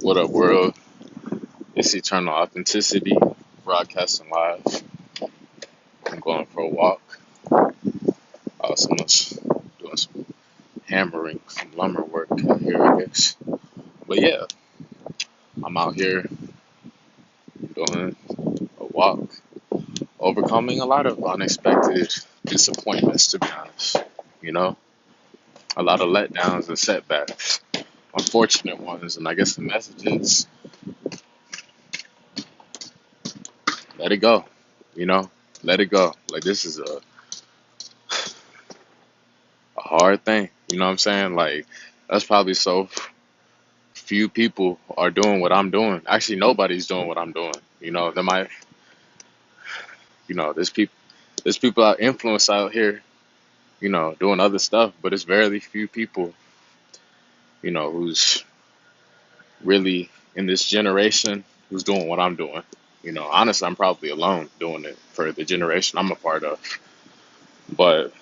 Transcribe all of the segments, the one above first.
What up, world? It's Eternal Authenticity, broadcasting live. I'm going for a walk. Someone's doing some hammering, some lumber work out here, I guess. But yeah, I'm out here doing a walk, overcoming a lot of unexpected disappointments, to be honest. You know, a lot of letdowns and setbacks, unfortunate ones. And I guess the message is let it go, you know, let it go. Like, this is a hard thing, you know what I'm saying? Like, that's probably so few people are doing what I'm doing. Actually, nobody's doing what I'm doing. You know, there might, there's people out influence out here, doing other stuff, but it's very few people, who's really in this generation who's doing what I'm doing. Honestly, I'm probably alone doing it for the generation I'm a part of. But,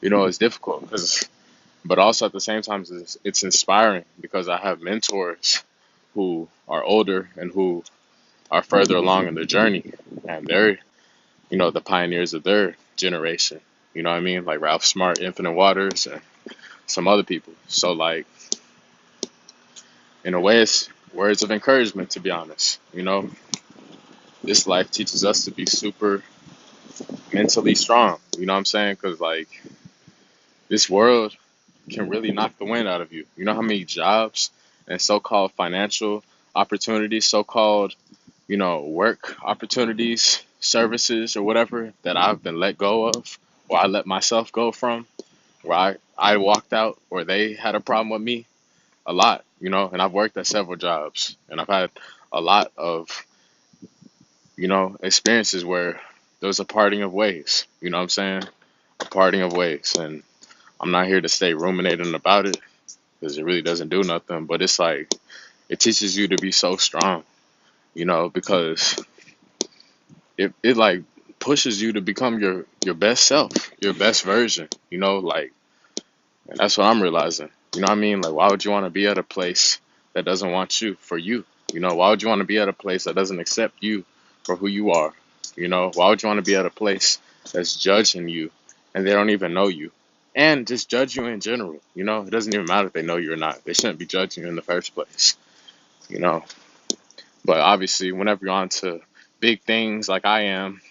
it's difficult but also at the same time, it's inspiring because I have mentors who are older and who are further along in their journey, and they're the pioneers of their generation. You know what I mean? Like Ralph Smart, Infinite Waters, and some other people. So, like, in a way, it's words of encouragement, to be honest. This life teaches us to be super mentally strong. You know what I'm saying? Because, like, this world can really knock the wind out of you. You know how many jobs and so-called financial opportunities, so-called, work opportunities, services, or whatever that I've been let go of, or I let myself go from, where I walked out, or they had a problem with me a lot, and I've worked at several jobs, and I've had a lot of, experiences where there was a parting of ways, you know what I'm saying? A parting of ways. And I'm not here to stay ruminating about it because it really doesn't do nothing, but it's like, it teaches you to be so strong, because it like pushes you to become your best self, your best version, like, and that's what I'm realizing. You know what I mean? Like, why would you want to be at a place that doesn't want you for you? Why would you want to be at a place that doesn't accept you for who you are? Why would you want to be at a place that's judging you and they don't even know you? And just judge you in general. It doesn't even matter if they know you or not. They shouldn't be judging you in the first place, you know. But obviously, whenever you're on to big things like I am,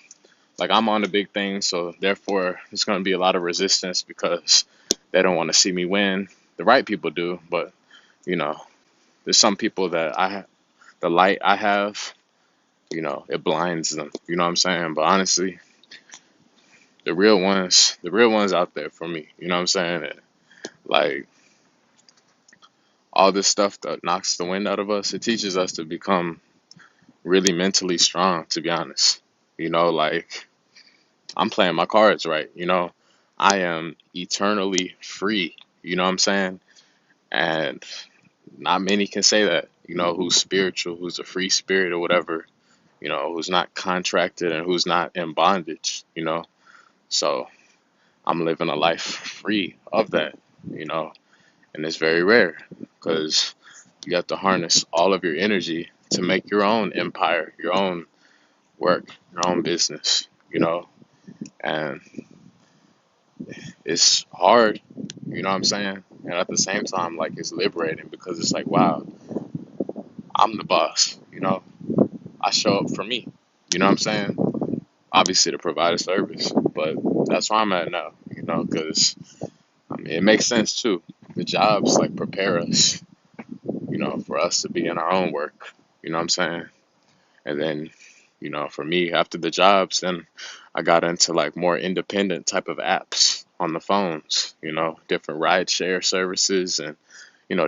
like I'm on to big things, so therefore there's going to be a lot of resistance because they don't want to see me win. The right people do, but you know, there's some people that the light I have, it blinds them. You know what I'm saying? But honestly, the real ones out there for me. You know what I'm saying? And, like, all this stuff that knocks the wind out of us, it teaches us to become really mentally strong. To be honest, like, I'm playing my cards right. I am eternally free. You know what I'm saying? And not many can say that, who's spiritual, who's a free spirit or whatever, who's not contracted and who's not in bondage, So I'm living a life free of that, you know, and it's very rare because you have to harness all of your energy to make your own empire, your own work, your own business, and it's hard, you know what I'm saying? And at the same time, like, it's liberating because it's like, wow, I'm the boss, I show up for me, you know what I'm saying? Obviously to provide a service, but that's where I'm at now, because I mean, it makes sense too. The jobs like prepare us, for us to be in our own work, you know what I'm saying? And then, for me, after the jobs, then I got into like more independent type of apps on the phones, different ride share services and,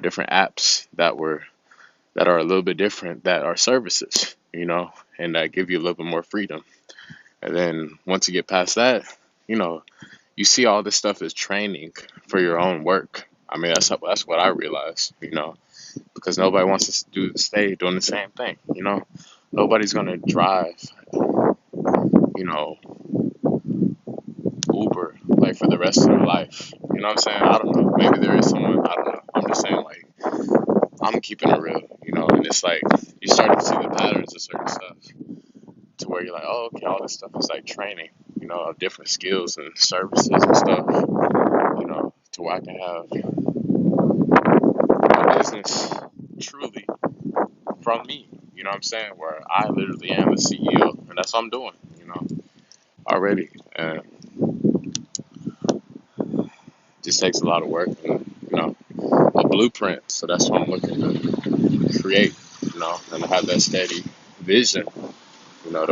different apps that are a little bit different that are services, and that give you a little bit more freedom. And then once you get past that, you know, you see all this stuff as training for your own work. I mean, that's what I realized, because nobody wants to stay doing the same thing, Nobody's gonna drive, you know, Uber like for the rest of their life. You know what I'm saying? I don't know. Maybe there is someone. I don't know. I'm just saying, like, I'm keeping it real. and it's like you start to see the patterns of certain stuff to where you're like, oh, okay, all this stuff is like training, of different skills and services and stuff, to where I can have my business truly from me, you know what I'm saying? Where I literally am the CEO, and that's what I'm doing, already. And it just takes a lot of work and, a blueprint. So that's what I'm looking to create, and have that steady vision, to